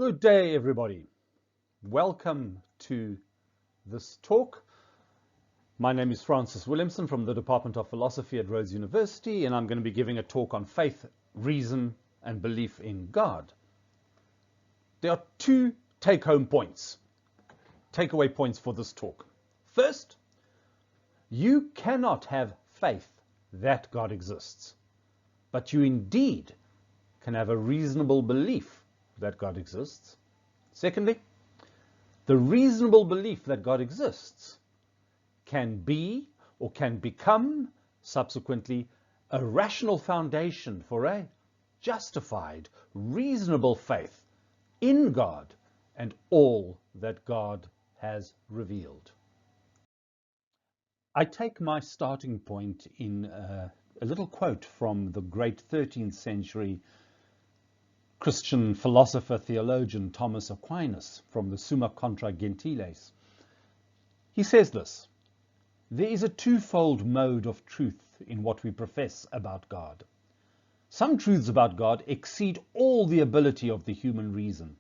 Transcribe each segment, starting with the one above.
Good day, everybody. Welcome to this talk. My name is Francis Williamson from the Department of Philosophy at Rhodes University, and I'm going to be giving a talk on faith, reason, and belief in God. There are two take-home points, takeaway points for this talk. First, you cannot have faith that God exists, but you indeed can have a reasonable belief that God exists. Secondly, the reasonable belief that God exists can be or can become subsequently a rational foundation for a justified, reasonable faith in God and all that God has revealed. I take my starting point in a little quote from the great 13th century Christian philosopher, theologian Thomas Aquinas from the Summa Contra Gentiles. He says this: "There is a twofold mode of truth in what we profess about God. Some truths about God exceed all the ability of the human reason.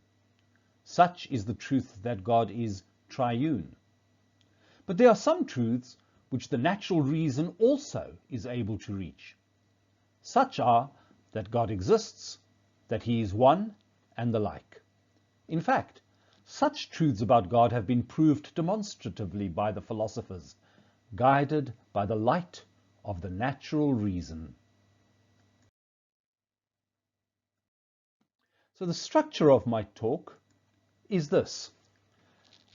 Such is the truth that God is triune. But there are some truths which the natural reason also is able to reach. Such are that God exists, that he is one, and the like. In fact, such truths about God have been proved demonstratively by the philosophers, guided by the light of the natural reason." So the structure of my talk is this.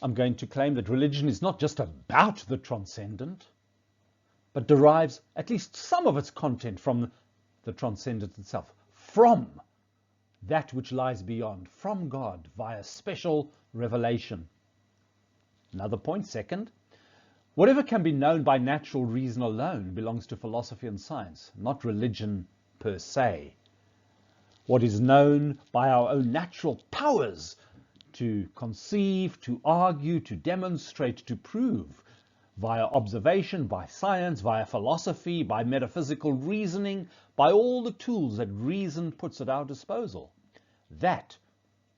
I'm going to claim that religion is not just about the transcendent, but derives at least some of its content from the transcendent itself, from that which lies beyond, from God via special revelation. Another point, second, whatever can be known by natural reason alone belongs to philosophy and science, not religion per se. What is known by our own natural powers to conceive, to argue, to demonstrate, to prove, via observation, by science, via philosophy, by metaphysical reasoning, by all the tools that reason puts at our disposal, that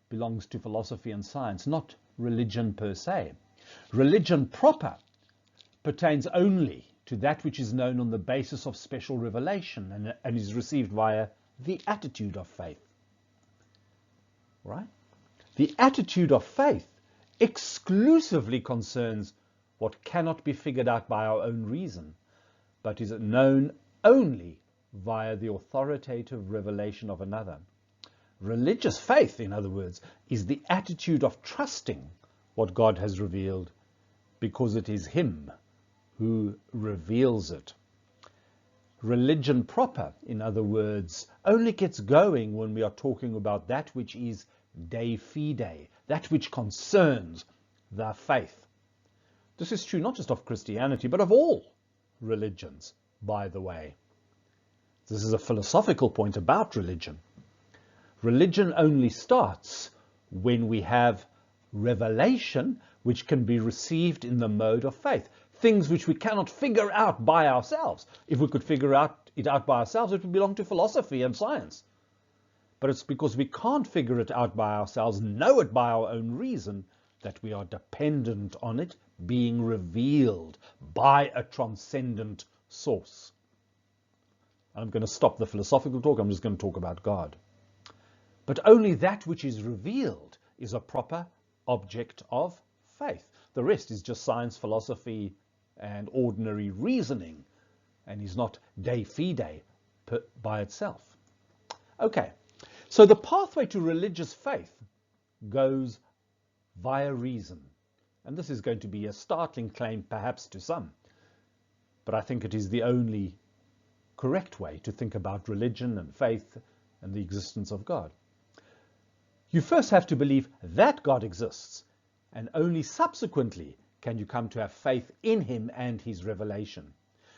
belongs to philosophy and science, not religion per se. Religion proper pertains only to that which is known on the basis of special revelation and is received via the attitude of faith. Right? The attitude of faith exclusively concerns what cannot be figured out by our own reason, but is known only via the authoritative revelation of another. Religious faith, in other words, is the attitude of trusting what God has revealed because it is Him who reveals it. Religion proper, in other words, only gets going when we are talking about that which is de fide, that which concerns the faith. This is true not just of Christianity, but of all religions, by the way. This is a philosophical point about religion. Religion only starts when we have revelation which can be received in the mode of faith. Things which we cannot figure out by ourselves. If we could figure it out by ourselves, it would belong to philosophy and science. But it's because we can't figure it out by ourselves, know it by our own reason, that we are dependent on it being revealed by a transcendent source. I'm going to stop the philosophical talk. I'm just going to talk about God. But only that which is revealed is a proper object of faith. The rest is just science, philosophy, and ordinary reasoning, and is not de fide by itself. Okay, so the pathway to religious faith goes via reason. And this is going to be a startling claim, perhaps to some, but I think it is the only correct way to think about religion and faith and the existence of God. You first have to believe that God exists, and only subsequently can you come to have faith in Him and His revelation.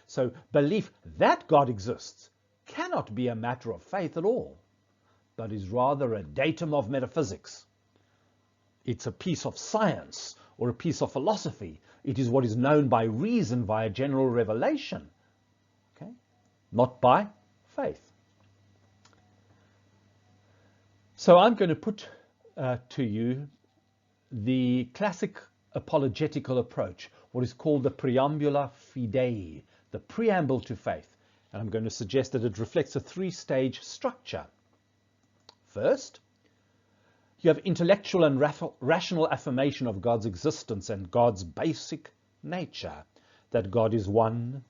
So belief that God exists cannot be a matter of faith at all, but is rather a datum of metaphysics. It's a piece of science or a piece of philosophy. It is what is known by reason via general revelation, okay? Not by faith. So I'm going to put to you the classic apologetical approach, what is called the preambula fidei, the preamble to faith. And I'm going to suggest that it reflects a three-stage structure. First, you have intellectual and rational affirmation of God's existence and God's basic nature, that God is one,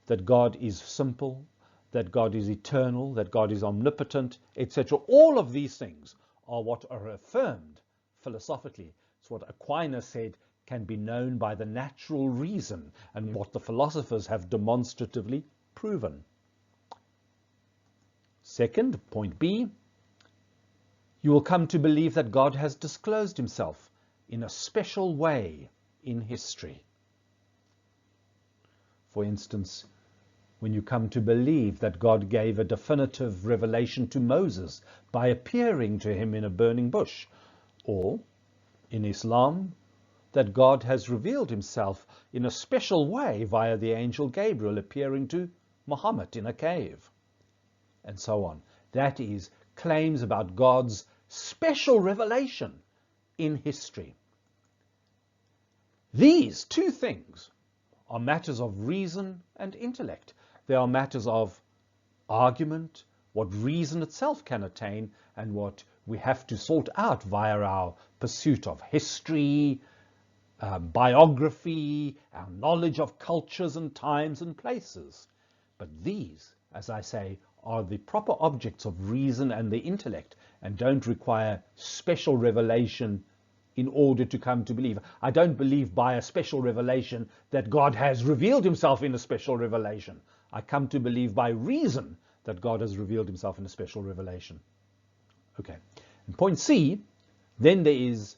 that God is simple, that God is eternal, that God is omnipotent, etc. All of these things are what are affirmed philosophically. It's what Aquinas said can be known by the natural reason, and what the philosophers have demonstratively proven. Second, point B, you will come to believe that God has disclosed himself in a special way in history. For instance, when you come to believe that God gave a definitive revelation to Moses by appearing to him in a burning bush, or in Islam, that God has revealed himself in a special way via the angel Gabriel appearing to Muhammad in a cave, and so on. That is, claims about God's special revelation in history. These two things are matters of reason and intellect. They are matters of argument, what reason itself can attain, and what we have to sort out via our pursuit of history, biography, our knowledge of cultures and times and places. But these, as I say, are the proper objects of reason and the intellect, and don't require special revelation in order to come to believe. I don't believe by a special revelation that God has revealed himself in a special revelation. I come to believe by reason that God has revealed himself in a special revelation. Okay. And point C, then there is,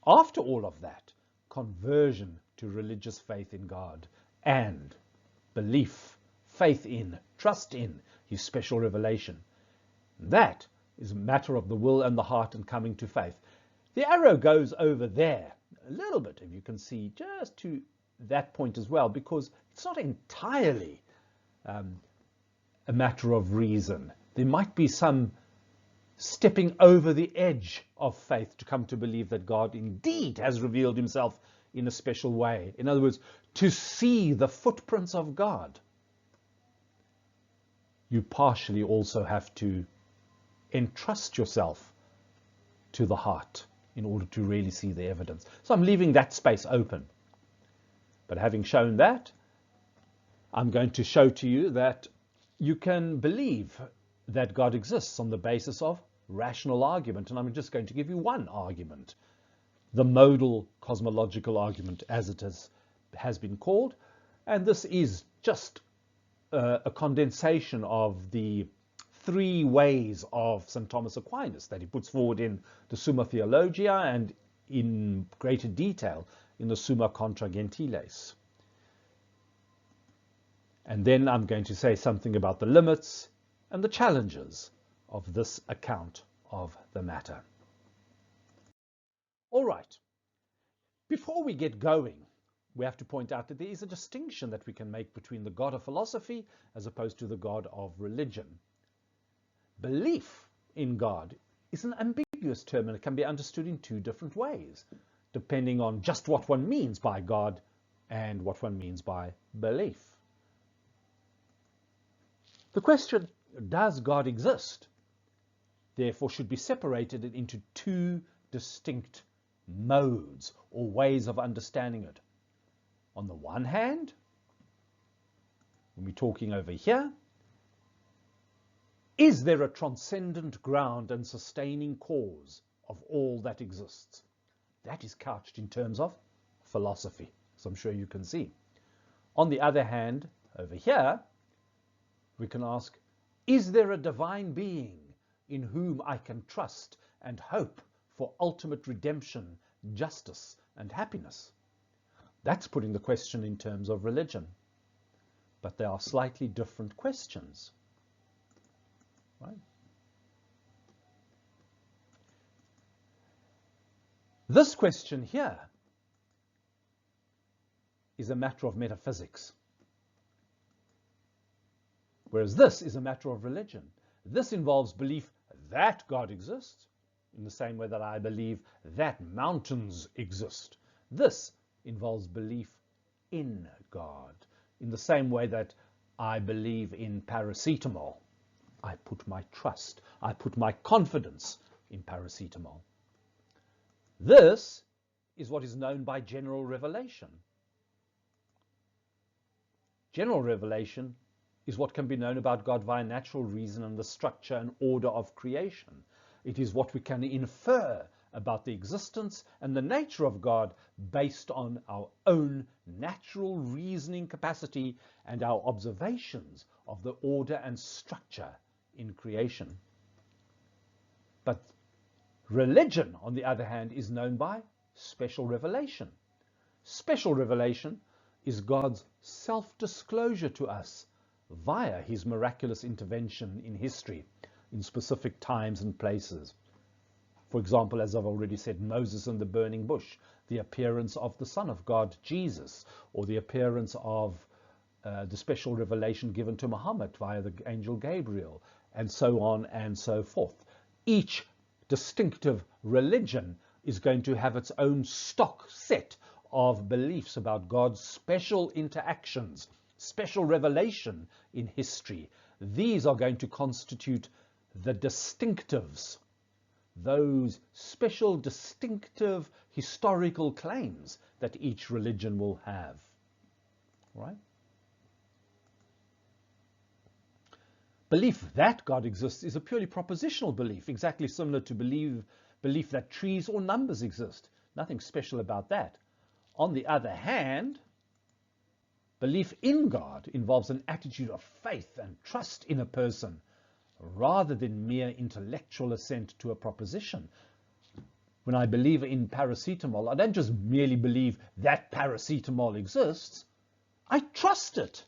after all of that, conversion to religious faith in God and belief, faith in, trust in his special revelation. That is a matter of the will and the heart and coming to faith. The arrow goes over there a little bit, if you can see, just to that point as well, because it's not entirely a matter of reason. There might be some stepping over the edge of faith to come to believe that God indeed has revealed himself in a special way. In other words, to see the footprints of God. You partially also have to entrust yourself to the heart in order to really see the evidence. So I'm leaving that space open. But having shown that, I'm going to show to you that you can believe that God exists on the basis of rational argument. And I'm just going to give you one argument, the modal cosmological argument, as it has been called. And this is just a condensation of the three ways of St. Thomas Aquinas that he puts forward in the Summa Theologia and in greater detail in the Summa Contra Gentiles. And then I'm going to say something about the limits and the challenges of this account of the matter. All right. Before we get going, we have to point out that there is a distinction that we can make between the God of philosophy as opposed to the God of religion. Belief in God is an ambiguous term, and it can be understood in two different ways, depending on just what one means by God and what one means by belief. The question, does God exist, therefore should be separated into two distinct modes or ways of understanding it. On the one hand, when we're talking over here, is there a transcendent ground and sustaining cause of all that exists? That is couched in terms of philosophy, as I'm sure you can see. On the other hand, over here, we can ask, is there a divine being in whom I can trust and hope for ultimate redemption, justice, and happiness? That's putting the question in terms of religion. But they are slightly different questions. Right? This question here is a matter of metaphysics, whereas this is a matter of religion. This involves belief that God exists in the same way that I believe that mountains exist. This involves belief in God, in the same way that I believe in paracetamol. I put my trust, I put my confidence in paracetamol. This is what is known by general revelation. General revelation is what can be known about God via natural reason and the structure and order of creation. It is what we can infer about the existence and the nature of God based on our own natural reasoning capacity and our observations of the order and structure in creation. But religion, on the other hand, is known by special revelation. Special revelation is God's self-disclosure to us via his miraculous intervention in history in specific times and places. For example, as I've already said, Moses and the burning bush, the appearance of the Son of God, Jesus, or the appearance of the special revelation given to Muhammad via the angel Gabriel, and so on and so forth. Each distinctive religion is going to have its own stock set of beliefs about God's special interactions, special revelation in history. These are going to constitute the distinctives, those special distinctive historical claims that each religion will have. Right? Belief that God exists is a purely propositional belief, exactly similar to belief that trees or numbers exist. Nothing special about that. On the other hand, belief in God involves an attitude of faith and trust in a person, rather than mere intellectual assent to a proposition. When I believe in paracetamol, I don't just merely believe that paracetamol exists. I trust it.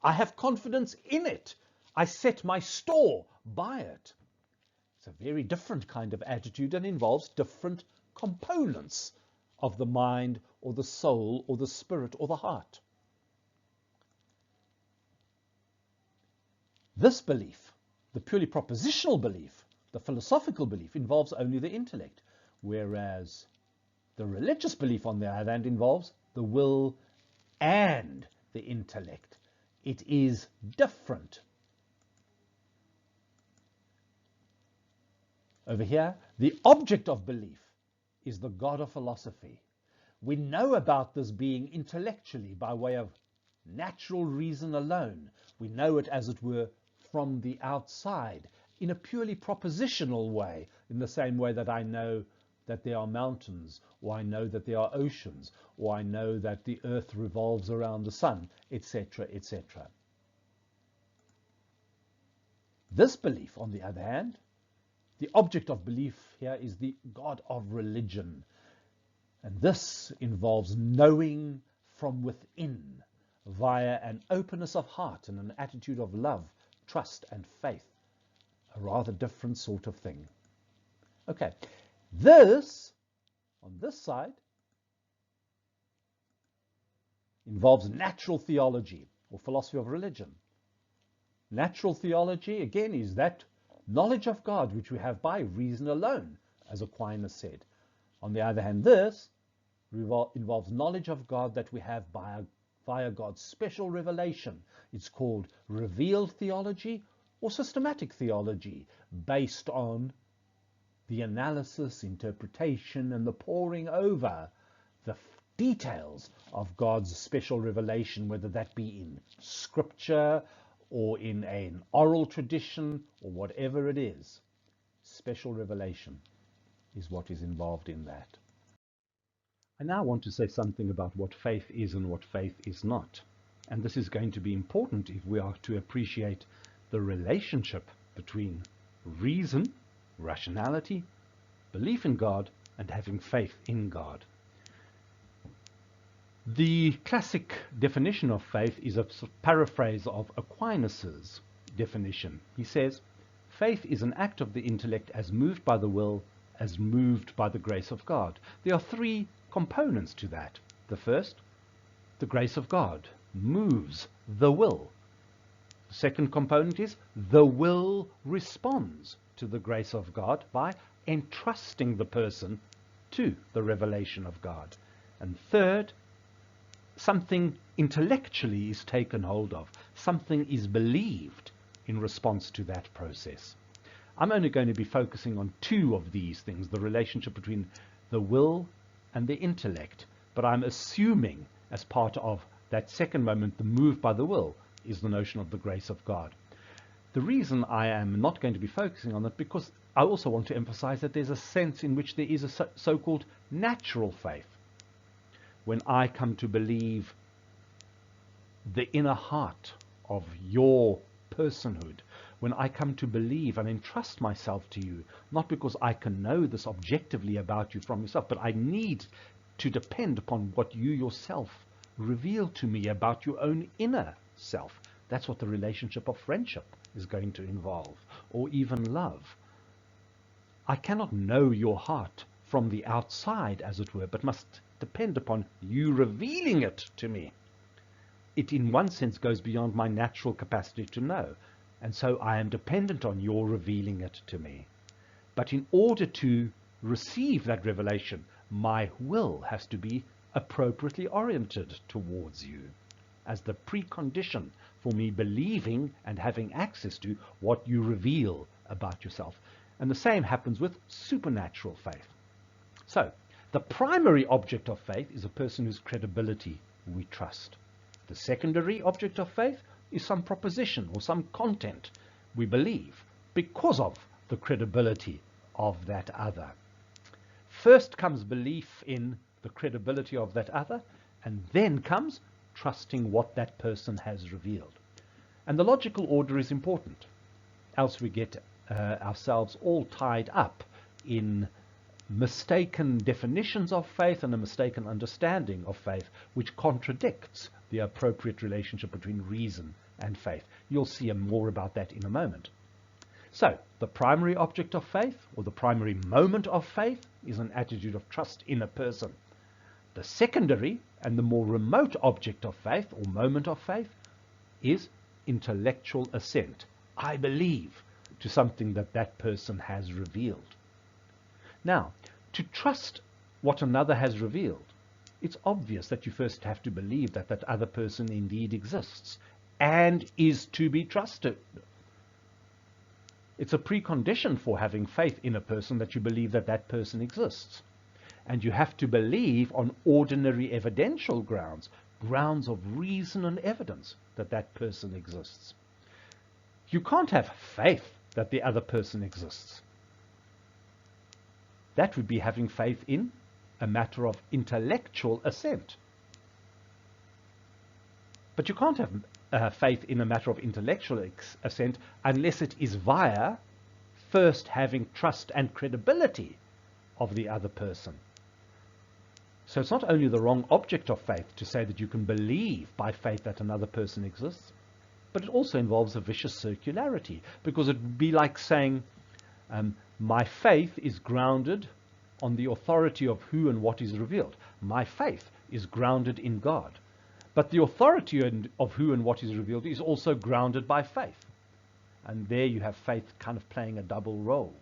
I have confidence in it. I set my store by it. It's a very different kind of attitude and involves different components of the mind or the soul or the spirit or the heart. This belief, the purely propositional belief, the philosophical belief, involves only the intellect, whereas the religious belief, on the other hand, involves the will and the intellect. It is different. Over here, the object of belief is the God of philosophy. We know about this being intellectually by way of natural reason alone. We know it, as it were, from the outside, in a purely propositional way, in the same way that I know that there are mountains, or I know that there are oceans, or I know that the earth revolves around the sun, etc., etc. This belief, on the other hand, the object of belief here is the God of religion. And this involves knowing from within via an openness of heart and an attitude of love, trust and faith. A rather different sort of thing. Okay, this, on this side, involves natural theology or philosophy of religion. Natural theology, again, is that knowledge of God which we have by reason alone, as Aquinas said. On the other hand, this involves knowledge of God that we have via God's special revelation. It's called revealed theology or systematic theology, based on the analysis, interpretation, and the poring over the details of God's special revelation, whether that be in scripture or in an oral tradition or whatever it is. Special revelation is what is involved in that. I now want to say something about what faith is and what faith is not. And this is going to be important if we are to appreciate the relationship between reason, rationality, belief in God, and having faith in God. The classic definition of faith is a paraphrase of Aquinas' definition. He says, faith is an act of the intellect as moved by the will, as moved by the grace of God. There are three components to that. The first, the grace of God moves the will. The second component is the will responds to the grace of God by entrusting the person to the revelation of God. And third, something intellectually is taken hold of. Something is believed in response to that process. I'm only going to be focusing on two of these things, the relationship between the will and the intellect. But I'm assuming as part of that second moment, the move by the will is the notion of the grace of God. The reason I am not going to be focusing on that, because I also want to emphasize that there's a sense in which there is a so-called natural faith. When I come to believe the inner heart of your personhood, when I come to believe and entrust myself to you, not because I can know this objectively about you from yourself, but I need to depend upon what you yourself reveal to me about your own inner self. That's what the relationship of friendship is going to involve, or even love. I cannot know your heart from the outside, as it were, but must depend upon you revealing it to me. It, in one sense, goes beyond my natural capacity to know, and so I am dependent on your revealing it to me. But in order to receive that revelation, my will has to be appropriately oriented towards you as the precondition for me believing and having access to what you reveal about yourself. And the same happens with supernatural faith. So, the primary object of faith is a person whose credibility we trust. The secondary object of faith is some proposition or some content we believe because of the credibility of that other. First comes belief in the credibility of that other, and then comes trusting what that person has revealed. And the logical order is important, else we get ourselves all tied up in mistaken definitions of faith and a mistaken understanding of faith, which contradicts the appropriate relationship between reason and faith. You'll see more about that in a moment. So, the primary object of faith, or the primary moment of faith, is an attitude of trust in a person. The secondary and the more remote object of faith, or moment of faith, is intellectual assent. I believe to something that that person has revealed. Now, to trust what another has revealed, it's obvious that you first have to believe that that other person indeed exists and is to be trusted. It's a precondition for having faith in a person that you believe that that person exists. And you have to believe on ordinary evidential grounds, grounds of reason and evidence, that that person exists. You can't have faith that the other person exists. That would be having faith in a matter of intellectual assent. But you can't have faith in a matter of intellectual assent unless it is via first having trust and credibility of the other person. So it's not only the wrong object of faith to say that you can believe by faith that another person exists, but it also involves a vicious circularity, because it would be like saying, my faith is grounded on the authority of who and what is revealed. My faith is grounded in God. But the authority of who and what is revealed is also grounded by faith. And there you have faith kind of playing a double role.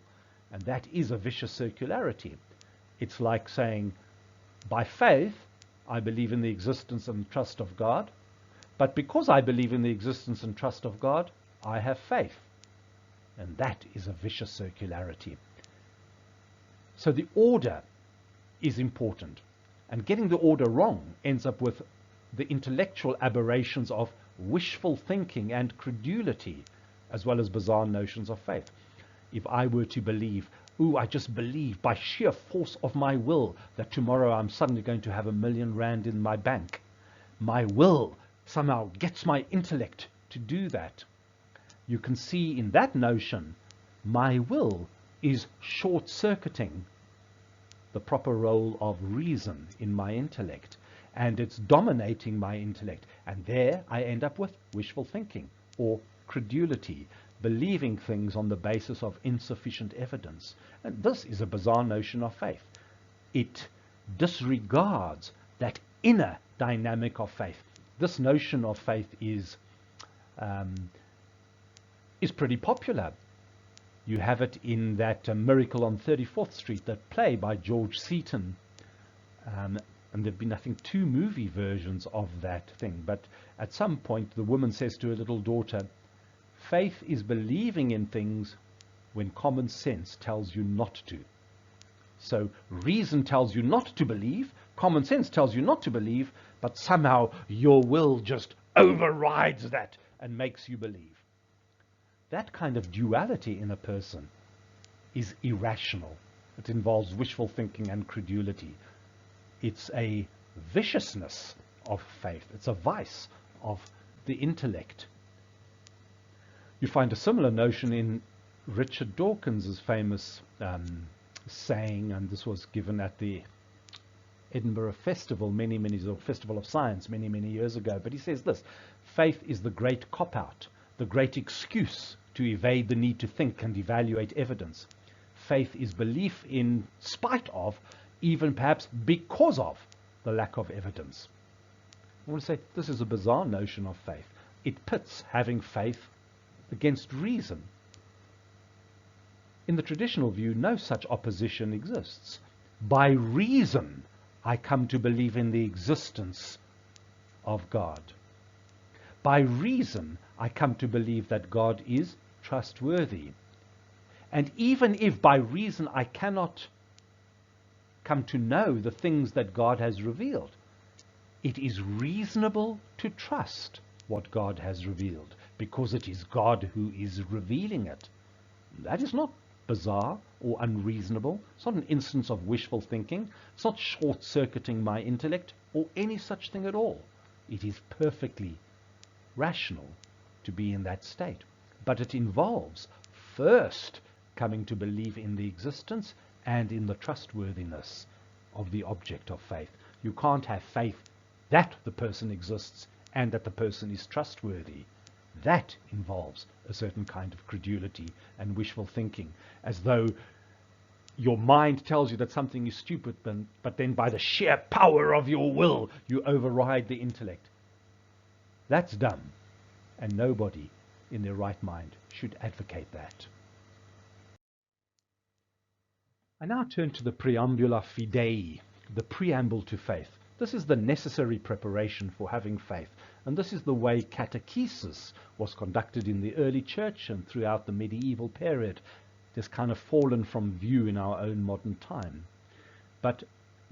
And that is a vicious circularity. It's like saying, by faith, I believe in the existence and trust of God. But because I believe in the existence and trust of God, I have faith. And that is a vicious circularity. So the order is important. And getting the order wrong ends up with the intellectual aberrations of wishful thinking and credulity, as well as bizarre notions of faith. If I were to believe, I just believe by sheer force of my will that tomorrow I'm suddenly going to have R1 million in my bank. My will somehow gets my intellect to do that. You can see in that notion, my will is short-circuiting the proper role of reason in my intellect, and it's dominating my intellect. And there I end up with wishful thinking or credulity, believing things on the basis of insufficient evidence. And this is a bizarre notion of faith. It disregards that inner dynamic of faith. This notion of faith is pretty popular. You have it in that Miracle on 34th Street, that play by George Seaton. And there have been, I think, 2 movie versions of that thing. But at some point, the woman says to her little daughter, faith is believing in things when common sense tells you not to. So reason tells you not to believe, common sense tells you not to believe, but somehow your will just overrides that and makes you believe. That kind of duality in a person is irrational. It involves wishful thinking and credulity. It's a viciousness of faith. It's a vice of the intellect. You find a similar notion in Richard Dawkins's famous saying, and this was given at the Edinburgh Festival, Festival of Science many years ago. But he says this: faith is the great cop-out, the great excuse to evade the need to think and evaluate evidence. Faith is belief in spite of, even perhaps because of, the lack of evidence. I want to say this is a bizarre notion of faith. It pits having faith against reason. In the traditional view, no such opposition exists. By reason, I come to believe in the existence of God. By reason, I come to believe that God is trustworthy. And even if by reason I cannot come to know the things that God has revealed, it is reasonable to trust what God has revealed, because it is God who is revealing it. That is not bizarre or unreasonable. It's not an instance of wishful thinking. It's not short-circuiting my intellect or any such thing at all. It is perfectly rational to be in that state. But it involves first coming to believe in the existence and in the trustworthiness of the object of faith. You can't have faith that the person exists and that the person is trustworthy. That involves a certain kind of credulity and wishful thinking, as though your mind tells you that something is stupid, but then by the sheer power of your will, you override the intellect. That's dumb, and nobody in their right mind should advocate that. I now turn to the preambula fidei, the preamble to faith. This is the necessary preparation for having faith, and this is the way catechesis was conducted in the early church and throughout the medieval period. It's kind of fallen from view in our own modern time. But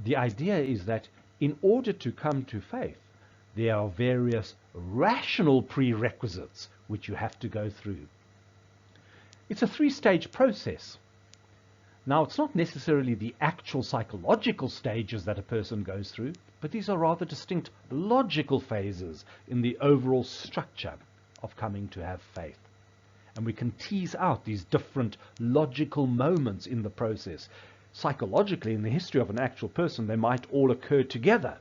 the idea is that in order to come to faith, there are various rational prerequisites which you have to go through. It's a 3-stage process. Now, it's not necessarily the actual psychological stages that a person goes through, but these are rather distinct logical phases in the overall structure of coming to have faith. And we can tease out these different logical moments in the process. Psychologically, in the history of an actual person, they might all occur together,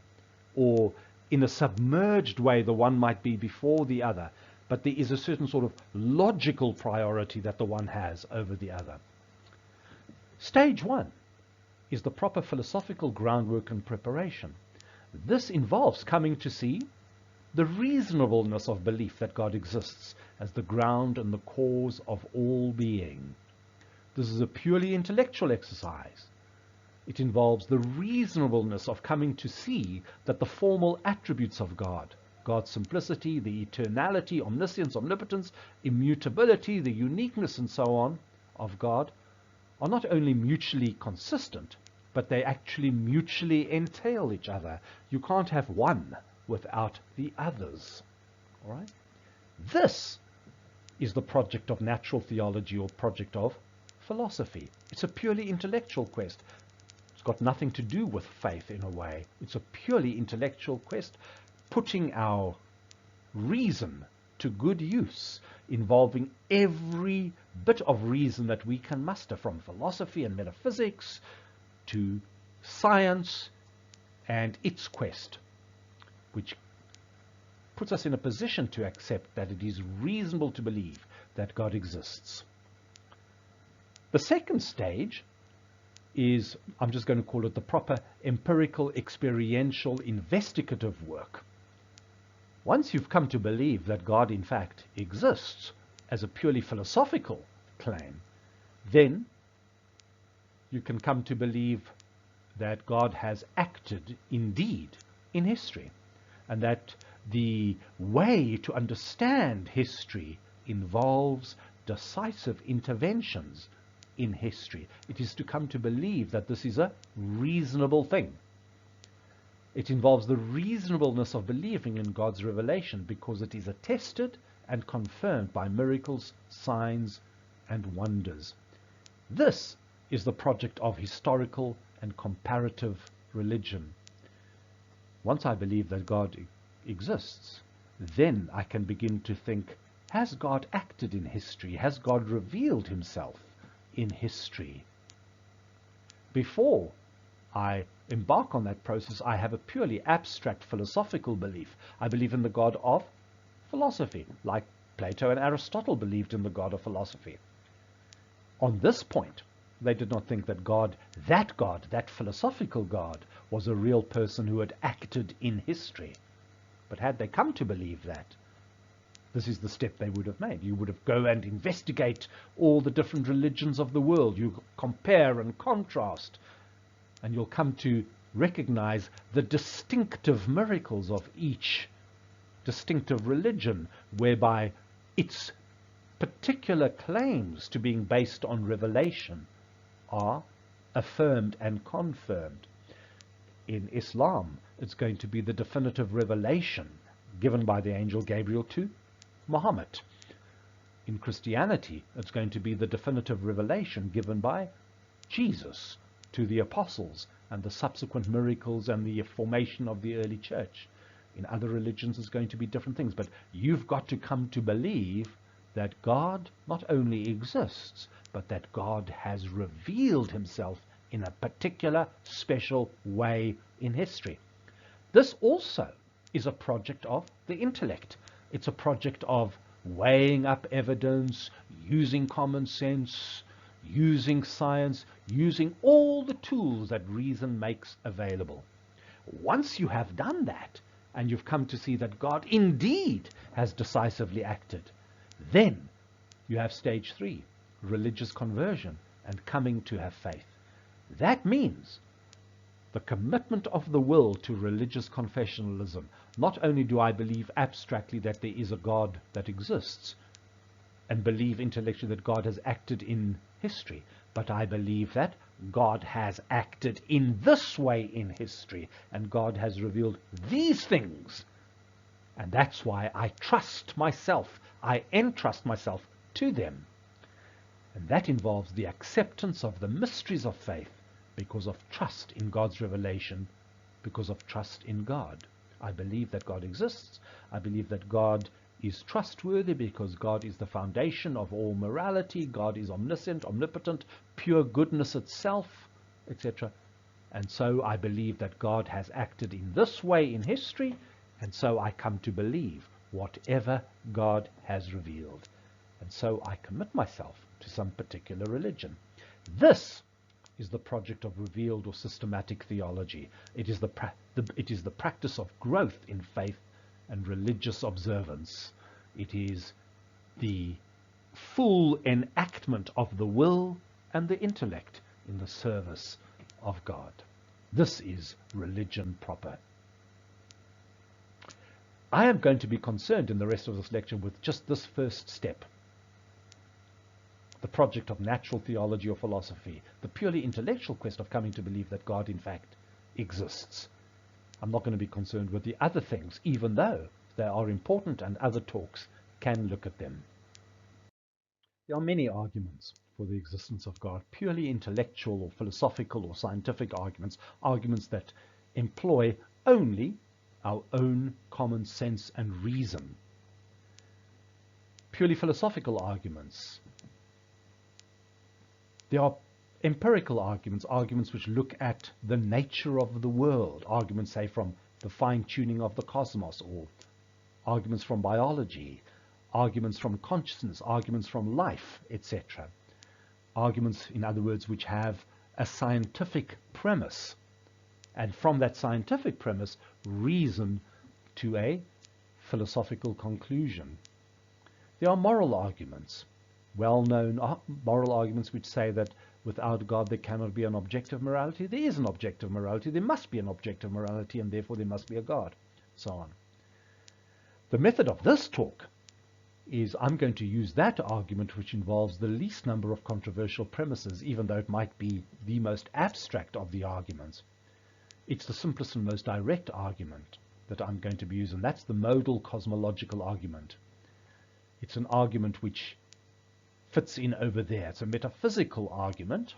or in a submerged way, the one might be before the other, but there is a certain sort of logical priority that the one has over the other. Stage 1 is the proper philosophical groundwork and preparation. This involves coming to see the reasonableness of belief that God exists as the ground and the cause of all being. This is a purely intellectual exercise. It involves the reasonableness of coming to see that the formal attributes of God, God's simplicity, the eternality, omniscience, omnipotence, immutability, the uniqueness and so on of God, are not only mutually consistent, but they actually mutually entail each other. You can't have one without the others. All right? This is the project of natural theology, or project of philosophy. It's a purely intellectual quest. It's got nothing to do with faith in a way. It's a purely intellectual quest, putting our reason to good use, involving every bit of reason that we can muster, from philosophy and metaphysics to science and its quest, which puts us in a position to accept that it is reasonable to believe that God exists. The second stage is, I'm just going to call it the proper empirical, experiential, investigative work. Once you've come to believe that God in fact exists as a purely philosophical claim, then you can come to believe that God has acted indeed in history, and that the way to understand history involves decisive interventions in history. It is to come to believe that this is a reasonable thing. It involves the reasonableness of believing in God's revelation because it is attested and confirmed by miracles, signs, and wonders. This is the project of historical and comparative religion. Once I believe that God exists, then I can begin to think, has God acted in history? Has God revealed himself in history? Before I embark on that process, I have a purely abstract philosophical belief. I believe in the God of philosophy, like Plato and Aristotle believed in the God of philosophy. On this point, they did not think that God, that philosophical God, was a real person who had acted in history. But had they come to believe that, this is the step they would have made. You would have go and investigate all the different religions of the world. You compare and contrast, and you'll come to recognize the distinctive miracles of each distinctive religion, whereby its particular claims to being based on revelation are affirmed and confirmed. In Islam, it's going to be the definitive revelation given by the angel Gabriel to Muhammad. In Christianity, it's going to be the definitive revelation given by Jesus to the apostles and the subsequent miracles and the formation of the early church. In other religions, it's going to be different things. But you've got to come to believe that God not only exists, but that God has revealed himself in a particular special way in history. This also is a project of the intellect. It's a project of weighing up evidence, using common sense, using science, using all the tools that reason makes available. Once you have done that, and you've come to see that God indeed has decisively acted, then you have stage 3, religious conversion and coming to have faith. That means the commitment of the will to religious confessionalism. Not only do I believe abstractly that there is a God that exists and believe intellectually that God has acted in history, but I believe that God has acted in this way in history, and God has revealed these things. And that's why I trust myself. I entrust myself to them. And that involves the acceptance of the mysteries of faith because of trust in God's revelation, because of trust in God. I believe that God exists. I believe that God is trustworthy because God is the foundation of all morality. God is omniscient, omnipotent, pure goodness itself, etc. And so I believe that God has acted in this way in history, and so I come to believe whatever God has revealed. And so I commit myself to some particular religion. This is the project of revealed or systematic theology. It is the practice of growth in faith and religious observance. It is the full enactment of the will and the intellect in the service of God. This is religion proper. I am going to be concerned in the rest of this lecture with just this first step, the project of natural theology or philosophy, the purely intellectual quest of coming to believe that God in fact exists. I'm not going to be concerned with the other things, even though they are important and other talks can look at them. There are many arguments for the existence of God, purely intellectual or philosophical or scientific arguments, arguments that employ only our own common sense and reason. Purely philosophical arguments. There are empirical arguments, arguments which look at the nature of the world, arguments, say, from the fine-tuning of the cosmos, or arguments from biology, arguments from consciousness, arguments from life, etc. Arguments, in other words, which have a scientific premise, and from that scientific premise reason to a philosophical conclusion. There are moral arguments, well-known moral arguments which say that without God there cannot be an objective morality. There is an objective morality. There must be an objective morality, and therefore there must be a God, so on. The method of this talk is I'm going to use that argument which involves the least number of controversial premises, even though it might be the most abstract of the arguments. It's the simplest and most direct argument that I'm going to be using. That's the modal cosmological argument. It's an argument which fits in over there. It's a metaphysical argument,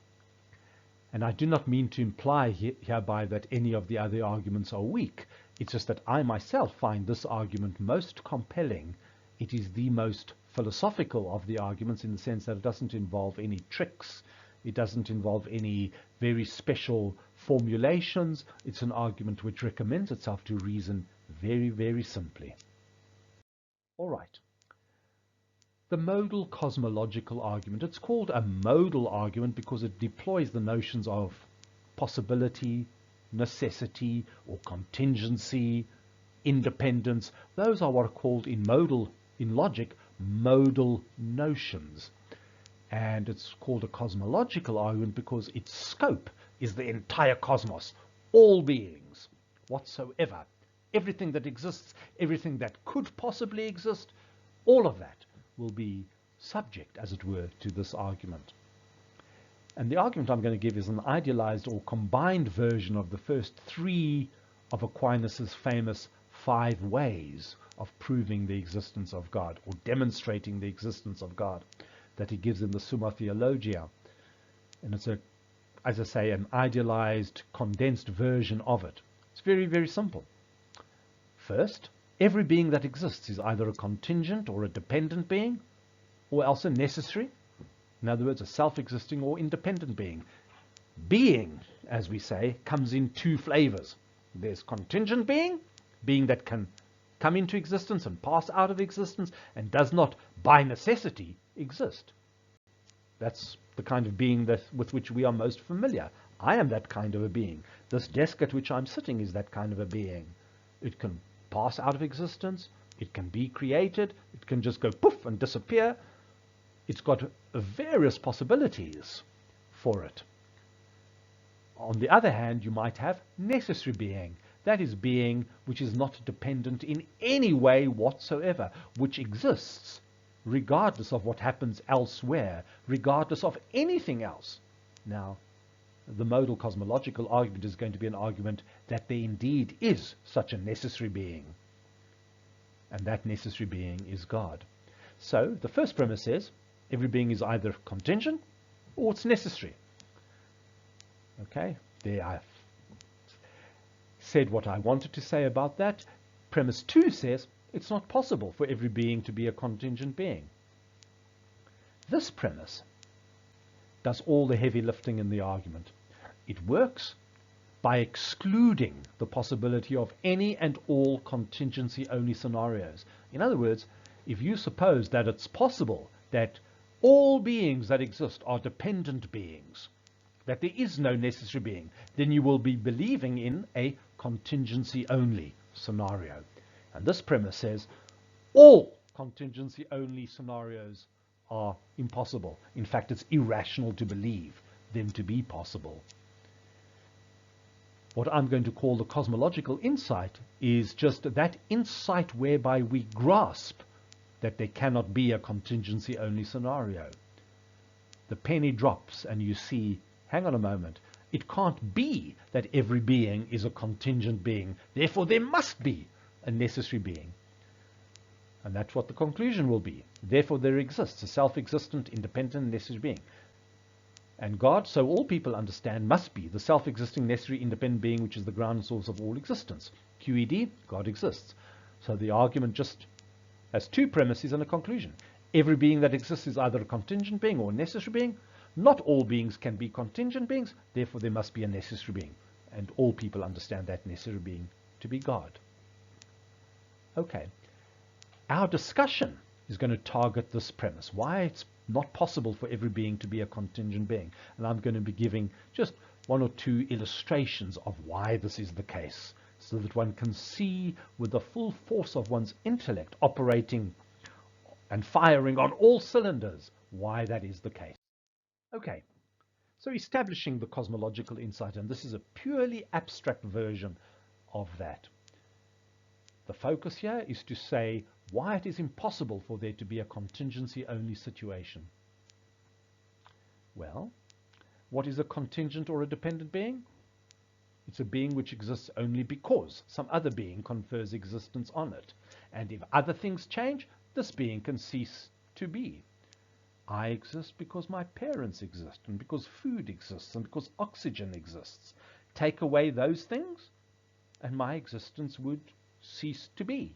and I do not mean to imply hereby that any of the other arguments are weak. It's just that I myself find this argument most compelling. It is the most philosophical of the arguments, in the sense that it doesn't involve any tricks. It doesn't involve any very special formulations. It's an argument which recommends itself to reason very, very simply. All right. The modal cosmological argument. It's called a modal argument because it deploys the notions of possibility, necessity, or contingency, independence. Those are what are called in logic, modal notions. And it's called a cosmological argument because its scope is the entire cosmos, all beings whatsoever, everything that exists, everything that could possibly exist, all of that will be subject, as it were, to this argument. And the argument I'm going to give is an idealized or combined version of the first three of Aquinas's famous 5 ways of proving the existence of God, or demonstrating the existence of God, that he gives in the Summa Theologia. And it's, as I say, an idealized, condensed version of it. It's very, very simple. First, every being that exists is either a contingent or a dependent being, or else a necessary. In other words, a self-existing or independent being. Being, as we say, comes in 2 flavors. There's contingent being, being that can come into existence and pass out of existence and does not, by necessity, exist. That's the kind of being with which we are most familiar. I am that kind of a being. This desk at which I'm sitting is that kind of a being. It can pass out of existence, it can be created, it can just go poof and disappear. It's got various possibilities for it. On the other hand, you might have necessary being. That is being which is not dependent in any way whatsoever, which exists regardless of what happens elsewhere, regardless of anything else. Now, the modal cosmological argument is going to be an argument that there indeed is such a necessary being, and that necessary being is God. So the first premise is every being is either contingent or it's necessary. Okay, there I've said what I wanted to say about that. Premise 2 says it's not possible for every being to be a contingent being. This premise does all the heavy lifting in the argument. It works by excluding the possibility of any and all contingency-only scenarios. In other words, if you suppose that it's possible that all beings that exist are dependent beings, that there is no necessary being, then you will be believing in a contingency-only scenario. And this premise says all contingency-only scenarios are impossible. In fact, it's irrational to believe them to be possible. What I'm going to call the cosmological insight is just that insight whereby we grasp that there cannot be a contingency-only scenario. The penny drops and you see, hang on a moment, it can't be that every being is a contingent being. Therefore, there must be a necessary being. And that's what the conclusion will be. Therefore, there exists a self-existent, independent, necessary being. And God, so all people understand, must be the self-existing, necessary, independent being, which is the ground source of all existence. QED, God exists. So the argument just has 2 premises and a conclusion. Every being that exists is either a contingent being or a necessary being. Not all beings can be contingent beings, therefore there must be a necessary being. And all people understand that necessary being to be God. Okay. Our discussion is going to target this premise, why it's not possible for every being to be a contingent being. And I'm going to be giving just 1 or 2 illustrations of why this is the case, so that one can see with the full force of one's intellect operating and firing on all cylinders why that is the case. Okay, so establishing the cosmological insight, and this is a purely abstract version of that. The focus here is to say why it is impossible for there to be a contingency-only situation. Well, what is a contingent or a dependent being? It's a being which exists only because some other being confers existence on it. And if other things change, this being can cease to be. I exist because my parents exist, and because food exists, and because oxygen exists. Take away those things, and my existence would cease to be.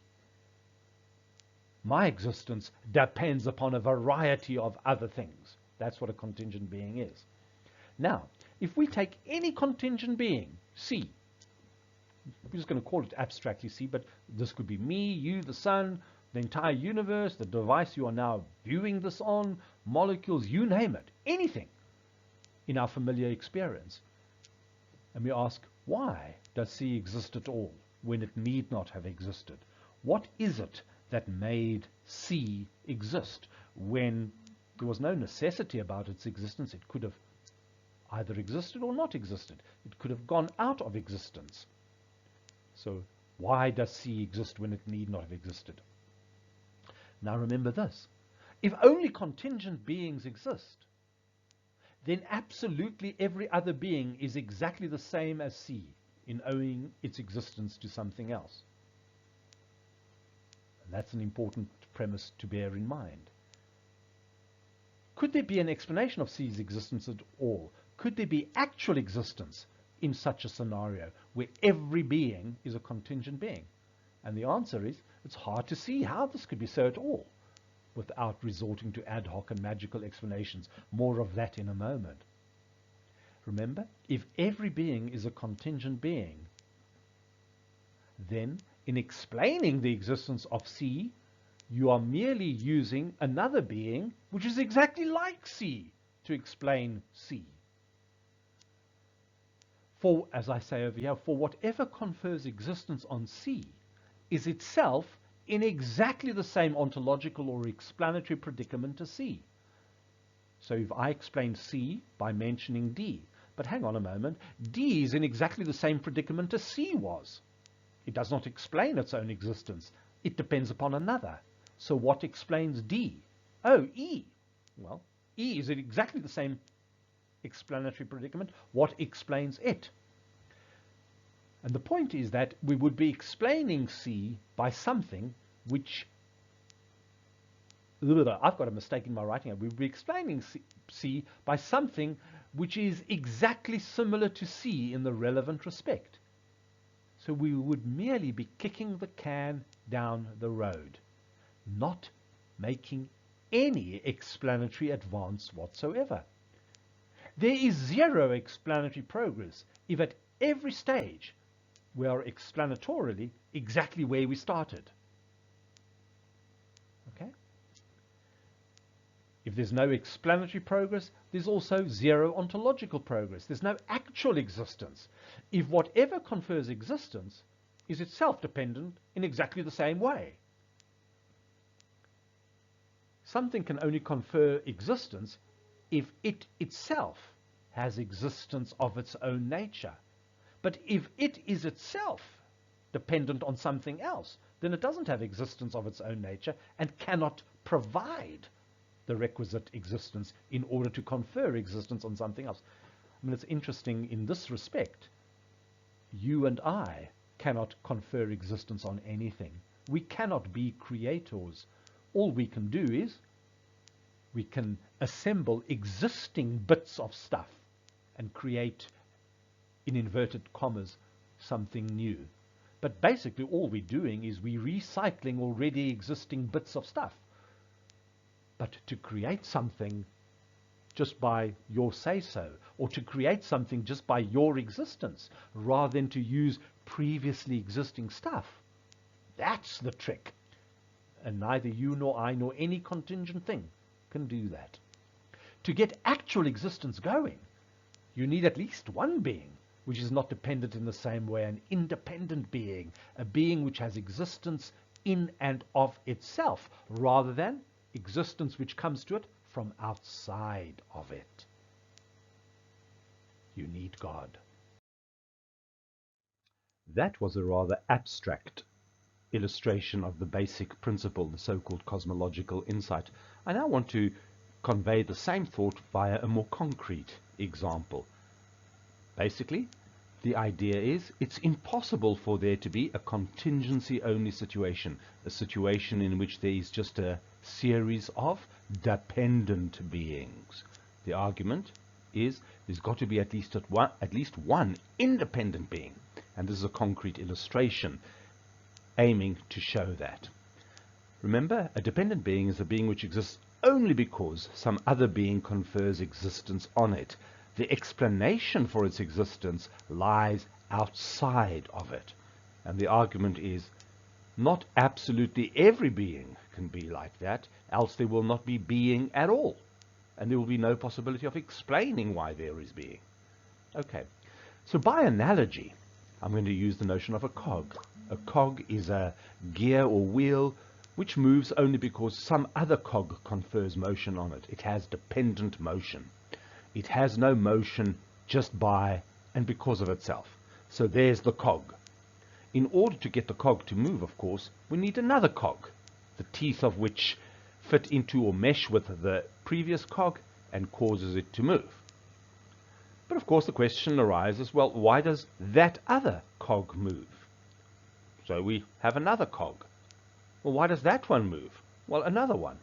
My existence depends upon a variety of other things. That's what a contingent being is. Now, if we take any contingent being, C, we're just going to call it abstractly C, but this could be me, you, the sun, the entire universe, the device you are now viewing this on, molecules, you name it, anything in our familiar experience. And we ask, why does C exist at all when it need not have existed? What is it that made C exist when there was no necessity about its existence? It could have either existed or not existed. It could have gone out of existence. So why does C exist when it need not have existed? Now remember this. If only contingent beings exist, then absolutely every other being is exactly the same as C in owing its existence to something else. And that's an important premise to bear in mind. Could there be an explanation of C's existence at all? Could there be actual existence in such a scenario where every being is a contingent being? And the answer is, it's hard to see how this could be so at all without resorting to ad hoc and magical explanations. More of that in a moment. Remember, if every being is a contingent being, then in explaining the existence of C, you are merely using another being which is exactly like C to explain C. For, as I say over here, for whatever confers existence on C is itself in exactly the same ontological or explanatory predicament as C. So if I explain C by mentioning D, but hang on a moment, D is in exactly the same predicament as C was. It does not explain its own existence. It depends upon another. So what explains D? Oh, E. Well, E is in exactly the same explanatory predicament. What explains it? And the point is that we would be explaining C by something which, I've got a mistake in my writing. We would be explaining C by something which is exactly similar to C in the relevant respect. So we would merely be kicking the can down the road, not making any explanatory advance whatsoever. There is zero explanatory progress if at every stage we are explanatorily exactly where we started. Okay? If there's no explanatory progress, there's also zero ontological progress. There's no actual existence. If whatever confers existence is itself dependent in exactly the same way. Something can only confer existence if it itself has existence of its own nature. But if it is itself dependent on something else, then it doesn't have existence of its own nature and cannot provide the requisite existence in order to confer existence on something else. I mean, it's interesting in this respect. You and I cannot confer existence on anything. We cannot be creators. All we can do is we can assemble existing bits of stuff and create, in inverted commas, something new. But basically all we're doing is we're recycling already existing bits of stuff. But to create something just by your say-so, or to create something just by your existence, rather than to use previously existing stuff, that's the trick. And neither you nor I nor any contingent thing can do that. To get actual existence going, you need at least one being which is not dependent in the same way, an independent being, a being which has existence in and of itself, rather than existence which comes to it from outside of it. You need God. That was a rather abstract illustration of the basic principle, the so-called cosmological insight. I now want to convey the same thought via a more concrete example. Basically, the idea is it's impossible for there to be a contingency-only situation, a situation in which there is just a series of dependent beings. The argument is there's got to be at least one independent being, and this is a concrete illustration aiming to show that. Remember, a dependent being is a being which exists only because some other being confers existence on it. The explanation for its existence lies outside of it. And the argument is not absolutely every being can be like that, else there will not be being at all. And there will be no possibility of explaining why there is being. Okay, so by analogy, I'm going to use the notion of a cog. A cog is a gear or wheel which moves only because some other cog confers motion on it. It has dependent motion. It has no motion just by and because of itself. So there's the cog. In order to get the cog to move, of course, we need another cog, the teeth of which fit into or mesh with the previous cog and causes it to move. But of course the question arises, well, why does that other cog move? So we have another cog. Well, why does that one move? Well, another one.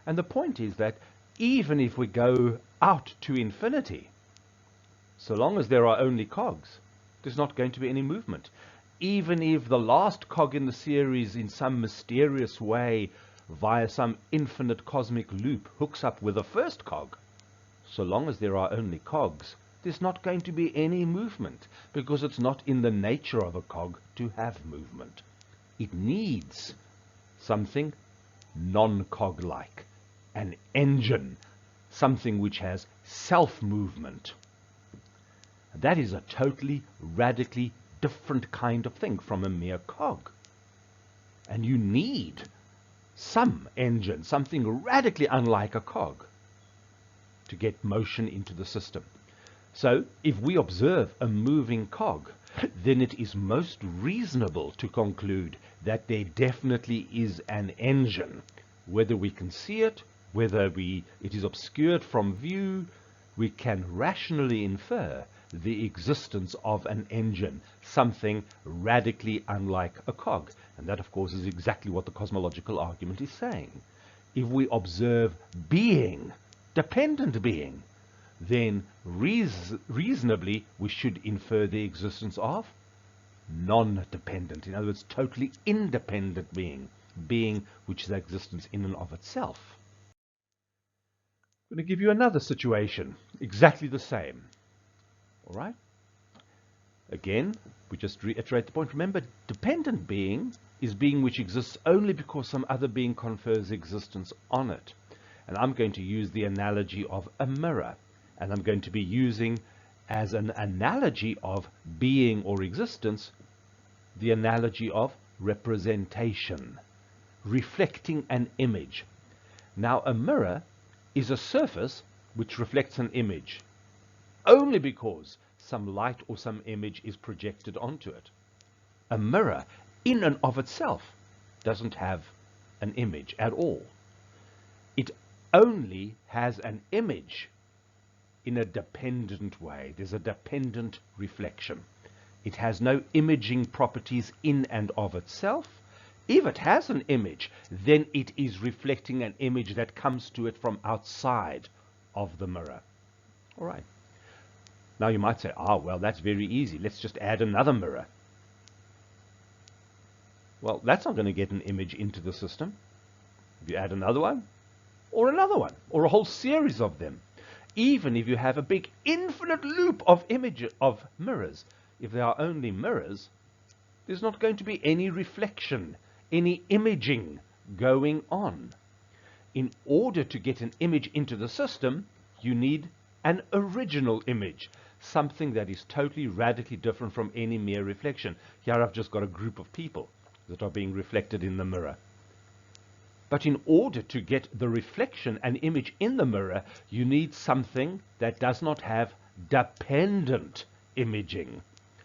And the point is that even if we go out to infinity, so long as there are only cogs, there's not going to be any movement. Even if the last cog in the series in some mysterious way via some infinite cosmic loop hooks up with the first cog, so long as there are only cogs, there's not going to be any movement, because it's not in the nature of a cog to have movement. It needs something non-cog-like, an engine, something which has self-movement. That is a totally, radically different kind of thing from a mere cog. And you need some engine, something radically unlike a cog, to get motion into the system. So if we observe a moving cog, then it is most reasonable to conclude that there definitely is an engine. Whether we can see it, whether it is obscured from view, we can rationally infer the existence of an engine, something radically unlike a cog. And that, of course, is exactly what the cosmological argument is saying. If we observe being, dependent being, then reasonably we should infer the existence of non-dependent, in other words, totally independent being which is existence in and of itself. I'm going to give you another situation, exactly the same. All right? Again, we just reiterate the point. Remember, dependent being is being which exists only because some other being confers existence on it. And I'm going to use the analogy of a mirror. And I'm going to be using as an analogy of being or existence the analogy of representation, reflecting an image. Now, a mirror is a surface which reflects an image only because some light or some image is projected onto it. A mirror in and of itself doesn't have an image at all. It only has an image in a dependent way. There's a dependent reflection. It has no imaging properties in and of itself. If it has an image, then it is reflecting an image that comes to it from outside of the mirror. All right. Now you might say, well, that's very easy. Let's just add another mirror. Well, that's not going to get an image into the system. If you add another one, or a whole series of them, even if you have a big infinite loop of mirrors, if there are only mirrors, there's not going to be any reflection, any imaging going on. In order to get an image into the system, you need an original image, something that is totally radically different from any mere reflection. Here I've just got a group of people that are being reflected in the mirror. But in order to get the reflection and image in the mirror, you need something that does not have dependent imaging,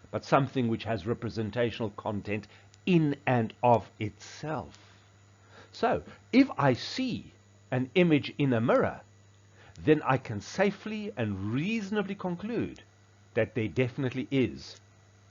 but something which has representational content in and of itself. So, if I see an image in a mirror, then I can safely and reasonably conclude that there definitely is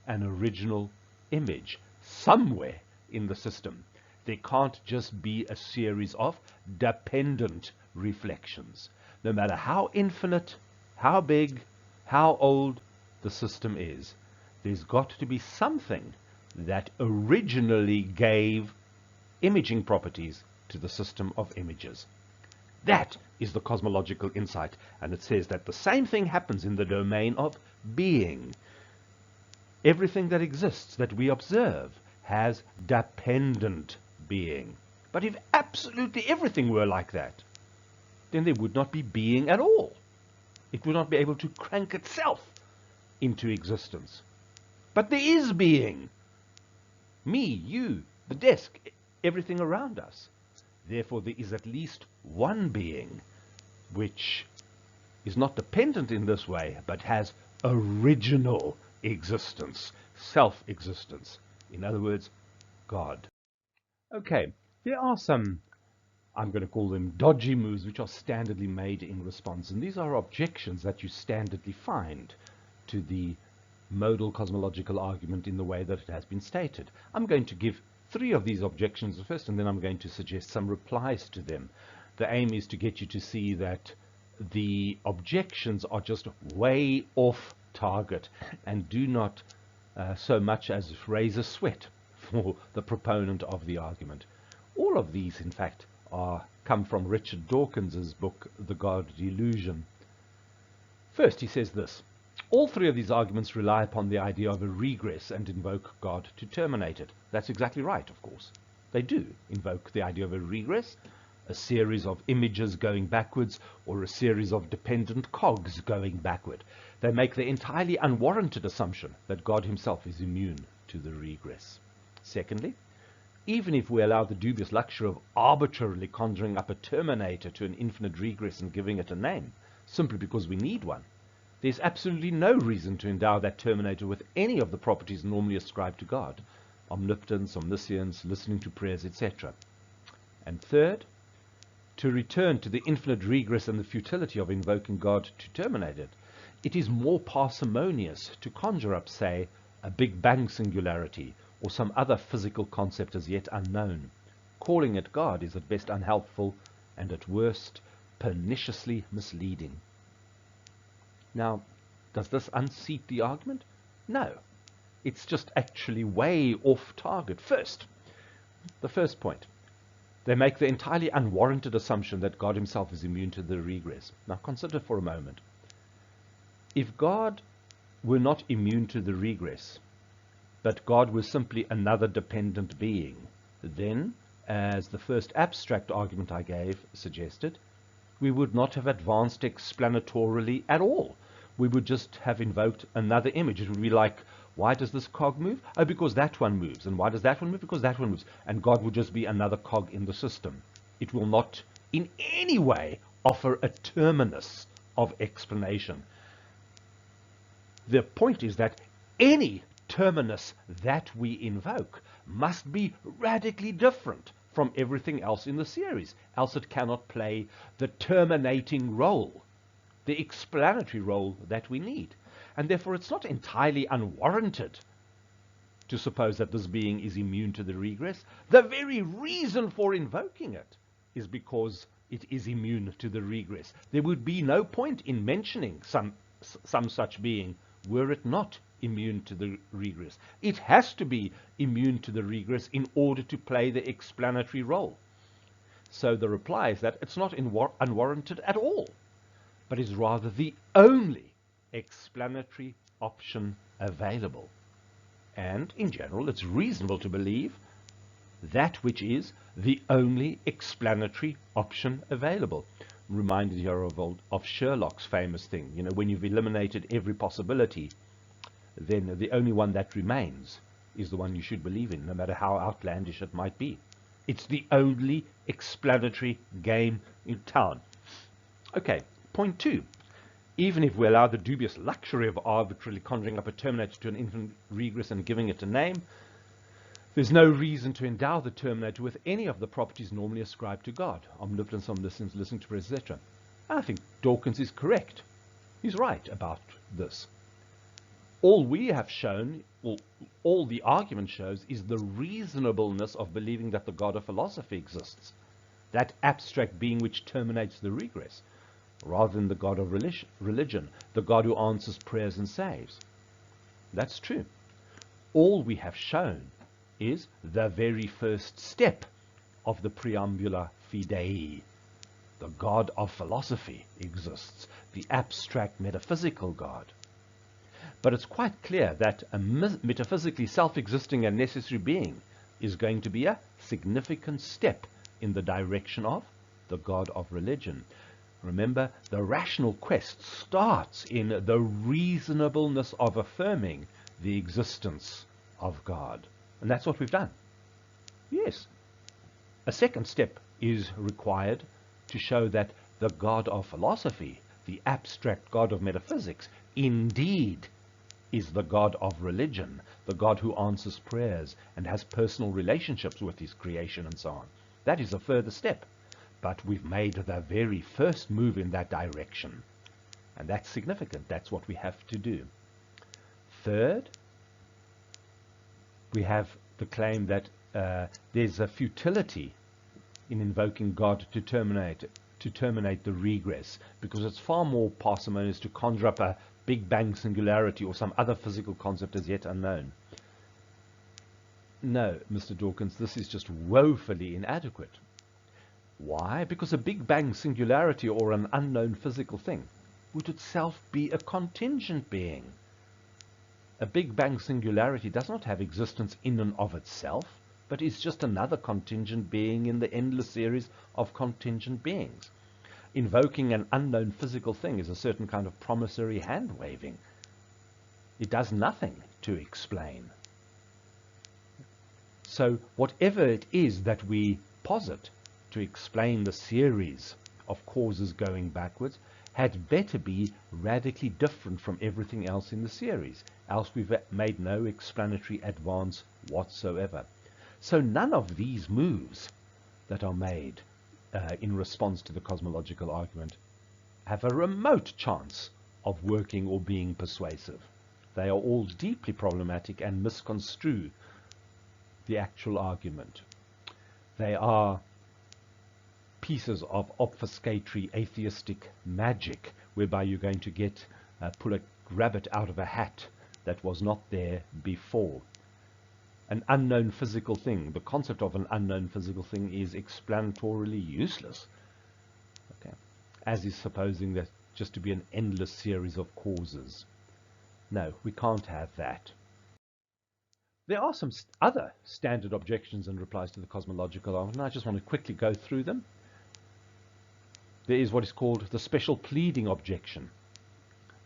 an original image somewhere in the system. There can't just be a series of dependent reflections. No matter how infinite, how big, how old the system is, there's got to be something that originally gave imaging properties to the system of images. That is the cosmological insight, and it says that the same thing happens in the domain of being. Everything that exists that we observe has dependent being. But if absolutely everything were like that, then there would not be being at all. It would not be able to crank itself into existence. But there is being. Me, you, the desk, everything around us. Therefore, there is at least one being which is not dependent in this way, but has original existence, self-existence. In other words, God. Okay, there are some, I'm going to call them dodgy moves, which are standardly made in response. And these are objections that you standardly find to the modal cosmological argument in the way that it has been stated. I'm going to give 3 of these objections first, and then I'm going to suggest some replies to them. The aim is to get you to see that the objections are just way off target and do not so much as raise a sweat for the proponent of the argument. All of these, in fact, come from Richard Dawkins's book, The God Delusion. First, he says this: all 3 of these arguments rely upon the idea of a regress and invoke God to terminate it. That's exactly right, of course. They do invoke the idea of a regress, a series of images going backwards, or a series of dependent cogs going backward. They make the entirely unwarranted assumption that God himself is immune to the regress. Secondly, even if we allow the dubious luxury of arbitrarily conjuring up a terminator to an infinite regress and giving it a name, simply because we need one, there's absolutely no reason to endow that terminator with any of the properties normally ascribed to God: omnipotence, omniscience, listening to prayers, etc. And third, to return to the infinite regress and the futility of invoking God to terminate it, it is more parsimonious to conjure up, say, a Big Bang singularity or some other physical concept as yet unknown. Calling it God is at best unhelpful and at worst perniciously misleading. Now, does this unseat the argument? No. It's just actually way off target. First, the first point. They make the entirely unwarranted assumption that God himself is immune to the regress. Now, consider for a moment. If God were not immune to the regress, but God was simply another dependent being, then, as the first abstract argument I gave suggested, we would not have advanced explanatorily at all. We would just have invoked another image. It would be like, why does this cog move? Oh, because that one moves. And why does that one move? Because that one moves. And God would just be another cog in the system. It will not in any way offer a terminus of explanation. The point is that any terminus that we invoke must be radically different from everything else in the series, else it cannot play the terminating role, the explanatory role that we need. And therefore it's not entirely unwarranted to suppose that this being is immune to the regress. The very reason for invoking it is because it is immune to the regress. There would be no point in mentioning some such being were it not immune to the regress. It has to be immune to the regress in order to play the explanatory role. So the reply is that it's not unwarranted at all, but is rather the only explanatory option available. And in general, it's reasonable to believe that which is the only explanatory option available. I'm reminded here of Sherlock's famous thing. You know, when you've eliminated every possibility, then the only one that remains is the one you should believe in, no matter how outlandish it might be. It's the only explanatory game in town. Okay, point 2. Even if we allow the dubious luxury of arbitrarily conjuring up a terminator to an infinite regress and giving it a name, there's no reason to endow the terminator with any of the properties normally ascribed to God: omnipotence, omniscience, listening to prayer, etc. I think Dawkins is correct. He's right about this. All we have shown, all the argument shows, is the reasonableness of believing that the God of philosophy exists, that abstract being which terminates the regress, rather than the God of religion, the God who answers prayers and saves. That's true. All we have shown is the very first step of the preambula fidei. The God of philosophy exists, the abstract metaphysical God. But it's quite clear that a metaphysically self-existing and necessary being is going to be a significant step in the direction of the God of religion. Remember, the rational quest starts in the reasonableness of affirming the existence of God. And that's what we've done. Yes. A second step is required to show that the God of philosophy, the abstract God of metaphysics, indeed is the God of religion, the God who answers prayers and has personal relationships with his creation and so on. That is a further step. But we've made the very first move in that direction. And that's significant. That's what we have to do. Third, we have the claim that there's a futility in invoking God to terminate the regress, because it's far more parsimonious to conjure up a Big Bang singularity or some other physical concept as yet unknown. No, Mr. Dawkins, this is just woefully inadequate. Why? Because a Big Bang singularity or an unknown physical thing would itself be a contingent being. A Big Bang singularity does not have existence in and of itself, but is just another contingent being in the endless series of contingent beings. Invoking an unknown physical thing is a certain kind of promissory hand-waving. It does nothing to explain. So whatever it is that we posit to explain the series of causes going backwards had better be radically different from everything else in the series, else we've made no explanatory advance whatsoever. So none of these moves that are made in response to the cosmological argument have a remote chance of working or being persuasive. They are all deeply problematic and misconstrue the actual argument. They are pieces of obfuscatory atheistic magic, whereby you're going to pull a rabbit out of a hat that was not there before. An unknown physical thing, the concept of an unknown physical thing is explanatorily useless, okay, as is supposing that just to be an endless series of causes. No, we can't have that. There are some other standard objections and replies to the cosmological argument. I just want to quickly go through them. There is what is called the special pleading objection.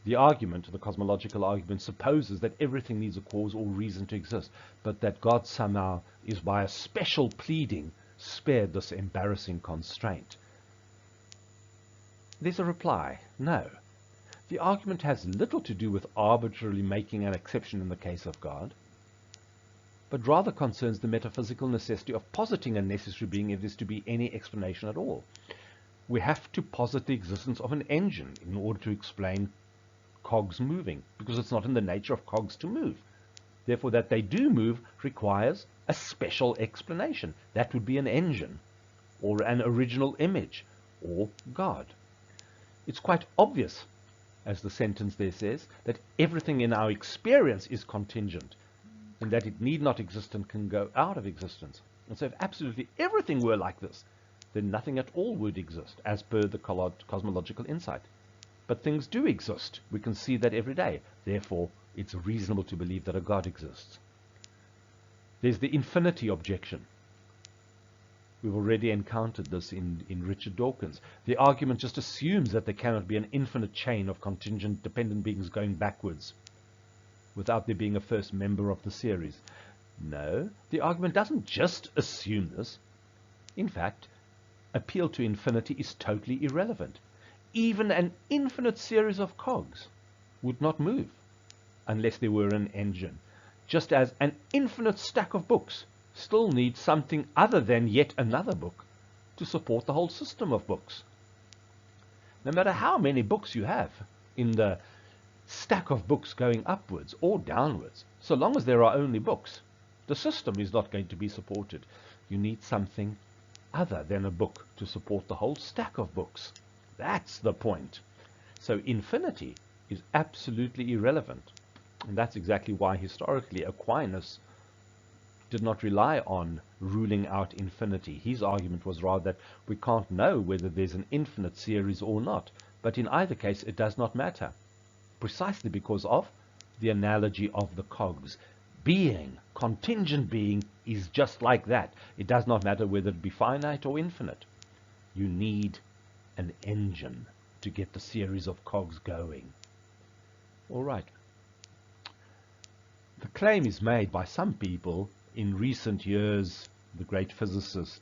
The argument, the cosmological argument, supposes that everything needs a cause or reason to exist, but that God somehow is by a special pleading spared this embarrassing constraint. There's a reply. No. The argument has little to do with arbitrarily making an exception in the case of God, but rather concerns the metaphysical necessity of positing a necessary being if there's to be any explanation at all. We have to posit the existence of an engine in order to explain cogs moving, because it's not in the nature of cogs to move. Therefore, that they do move requires a special explanation. That would be an engine, or an original image, or God. It's quite obvious, as the sentence there says, that everything in our experience is contingent, and that it need not exist and can go out of existence. And so if absolutely everything were like this, then nothing at all would exist, as per the cosmological insight. But things do exist. We can see that every day. Therefore, it's reasonable to believe that a God exists. There's the infinity objection. We've already encountered this in Richard Dawkins. The argument just assumes that there cannot be an infinite chain of contingent dependent beings going backwards without there being a first member of the series. No, the argument doesn't just assume this. In fact, appeal to infinity is totally irrelevant. Even an infinite series of cogs would not move unless there were an engine, just as an infinite stack of books still needs something other than yet another book to support the whole system of books. No matter how many books you have in the stack of books going upwards or downwards, so long as there are only books, the system is not going to be supported. You need something other than a book to support the whole stack of books. That's the point. So infinity is absolutely irrelevant. And that's exactly why historically Aquinas did not rely on ruling out infinity. His argument was rather that we can't know whether there's an infinite series or not. But in either case, it does not matter, precisely because of the analogy of the cogs. Being, contingent being, is just like that. It does not matter whether it be finite or infinite. You need an engine to get the series of cogs going. All right. The claim is made by some people in recent years, the great physicists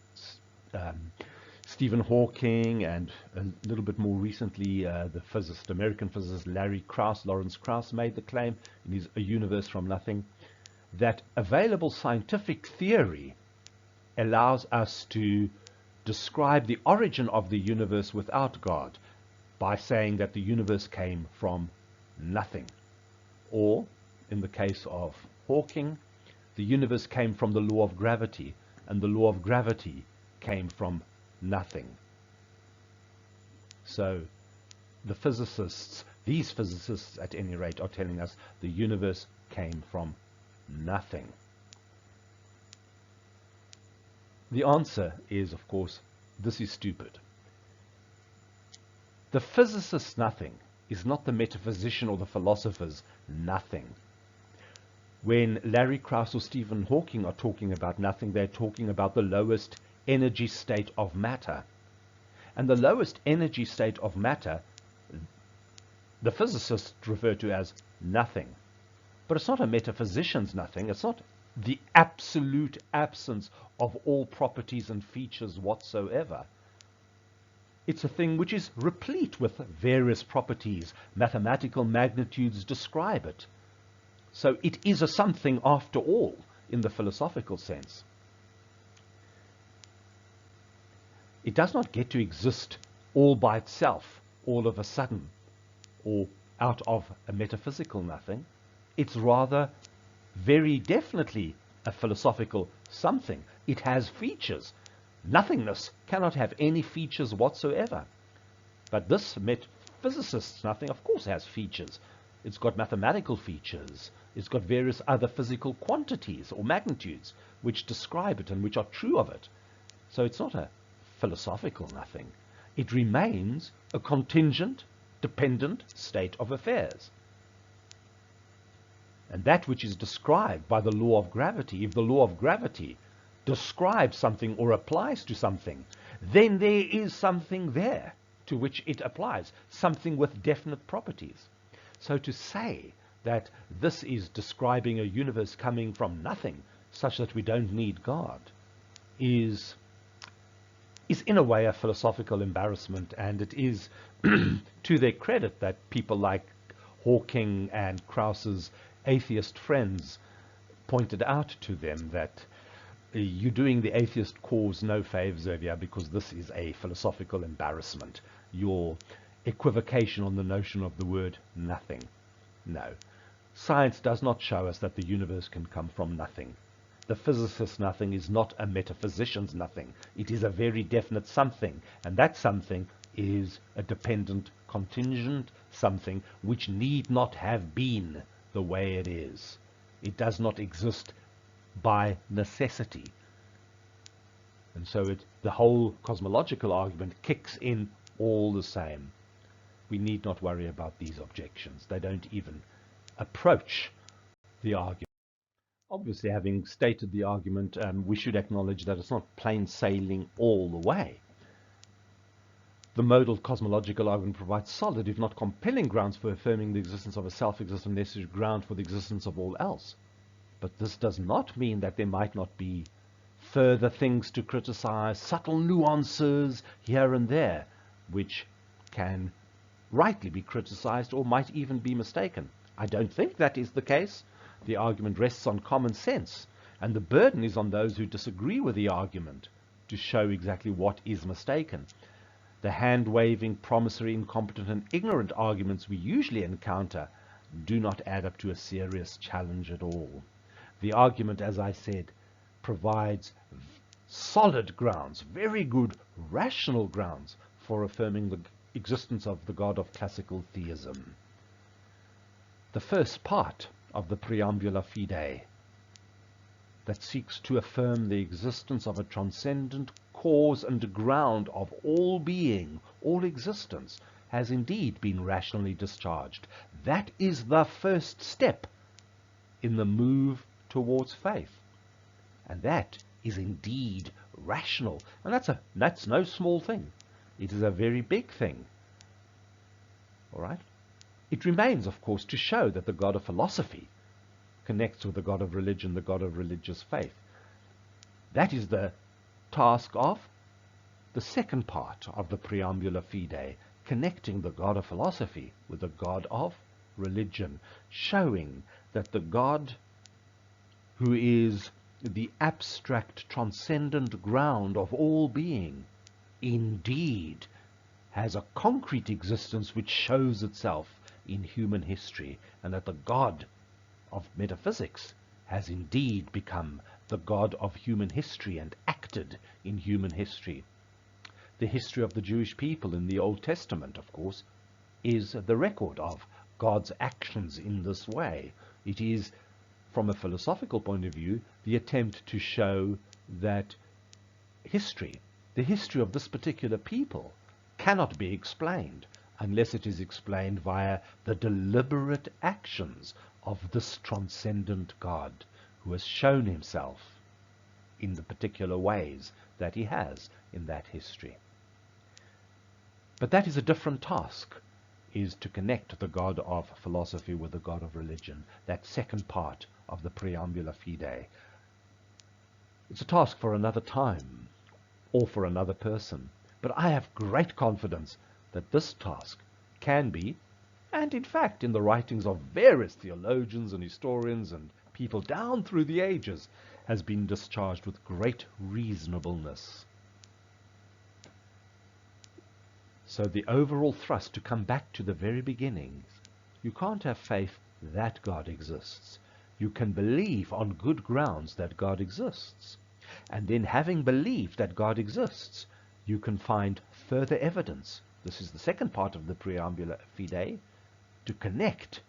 Stephen Hawking, and a little bit more recently the American physicist Lawrence Krauss made the claim in his A Universe from Nothing, that available scientific theory allows us to describe the origin of the universe without God by saying that the universe came from nothing. Or, in the case of Hawking, the universe came from the law of gravity, and the law of gravity came from nothing. So the physicists, these physicists at any rate, are telling us the universe came from nothing. The answer is, of course, this is stupid. The physicist's nothing is not the metaphysician or the philosopher's nothing. When Larry Krauss or Stephen Hawking are talking about nothing, they're talking about the lowest energy state of matter. And the lowest energy state of matter, the physicists refer to as nothing. But it's not a metaphysician's nothing. It's not the absolute absence of all properties and features whatsoever. It's a thing which is replete with various properties. Mathematical magnitudes describe it. So it is a something after all, in the philosophical sense. It does not get to exist all by itself, all of a sudden, or out of a metaphysical nothing. It's rather very definitely a philosophical something. It has features. Nothingness cannot have any features whatsoever. But this metaphysicist's nothing, of course, has features. It's got mathematical features. It's got various other physical quantities or magnitudes which describe it and which are true of it. So it's not a philosophical nothing. It remains a contingent, dependent state of affairs. And that which is described by the law of gravity, if the law of gravity describes something or applies to something, then there is something there to which it applies, something with definite properties. So to say that this is describing a universe coming from nothing, such that we don't need God, is in a way a philosophical embarrassment, and it is to their credit that people like Hawking and Krauss's atheist friends pointed out to them that you're doing the atheist cause no favors over here, because this is a philosophical embarrassment. Your equivocation on the notion of the word nothing. No. Science does not show us that the universe can come from nothing. The physicist's nothing is not a metaphysician's nothing. It is a very definite something, and that something is a dependent, contingent something which need not have been the way it is. It does not exist by necessity. And so the whole cosmological argument kicks in all the same. We need not worry about these objections. They don't even approach the argument. Obviously, having stated the argument, we should acknowledge that it's not plain sailing all the way. The modal cosmological argument provides solid, if not compelling, grounds for affirming the existence of a self-existent necessary ground for the existence of all else. But this does not mean that there might not be further things to criticize, subtle nuances here and there, which can rightly be criticized or might even be mistaken. I don't think that is the case. The argument rests on common sense, and the burden is on those who disagree with the argument to show exactly what is mistaken. The hand-waving, promissory, incompetent, and ignorant arguments we usually encounter do not add up to a serious challenge at all. The argument, as I said, provides solid grounds, very good rational grounds, for affirming the existence of the God of classical theism. The first part of the Preambula Fidei, that seeks to affirm the existence of a transcendent cause and ground of all being, all existence, has indeed been rationally discharged. That is the first step in the move towards faith. And that is indeed rational. And that's no small thing. It is a very big thing. All right? It remains, of course, to show that the God of philosophy connects with the God of religion, the God of religious faith. That is the task of the second part of the Preambula Fidei, connecting the God of philosophy with the God of religion, showing that the God who is the abstract, transcendent ground of all being indeed has a concrete existence which shows itself in human history, and that the God of metaphysics has indeed become the God of human history and acted in human history. The history of the Jewish people in the Old Testament, of course, is the record of God's actions in this way. It is, from a philosophical point of view, the attempt to show that history, the history of this particular people, cannot be explained unless it is explained via the deliberate actions of this transcendent God who has shown himself in the particular ways that he has in that history. But that is a different task, is to connect the God of philosophy with the God of religion, that second part of the Preambula Fidei. It's a task for another time, or for another person. But I have great confidence that this task can be, and in fact in the writings of various theologians and historians and people down through the ages, has been discharged with great reasonableness. So the overall thrust, to come back to the very beginnings, you can't have faith that God exists. You can believe on good grounds that God exists. And then, having believed that God exists, you can find further evidence. This is the second part of the Preambula Fidei, to connect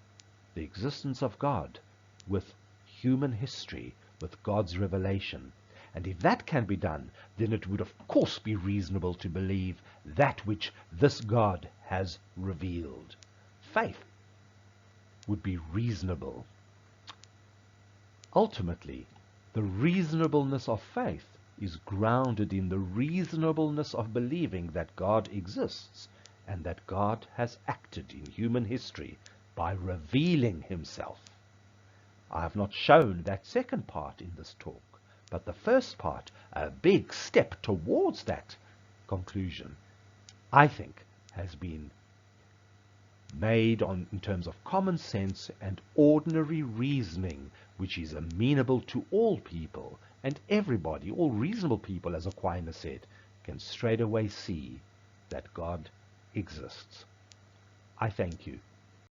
the existence of God with human history, with God's revelation. And if that can be done, then it would of course be reasonable to believe that which this God has revealed. Faith would be reasonable. Ultimately, the reasonableness of faith is grounded in the reasonableness of believing that God exists and that God has acted in human history by revealing himself. I have not shown that second part in this talk, but the first part, a big step towards that conclusion, I think has been made in terms of common sense and ordinary reasoning, which is amenable to all people, and everybody, all reasonable people, as Aquinas said, can straight away see that God exists. I thank you.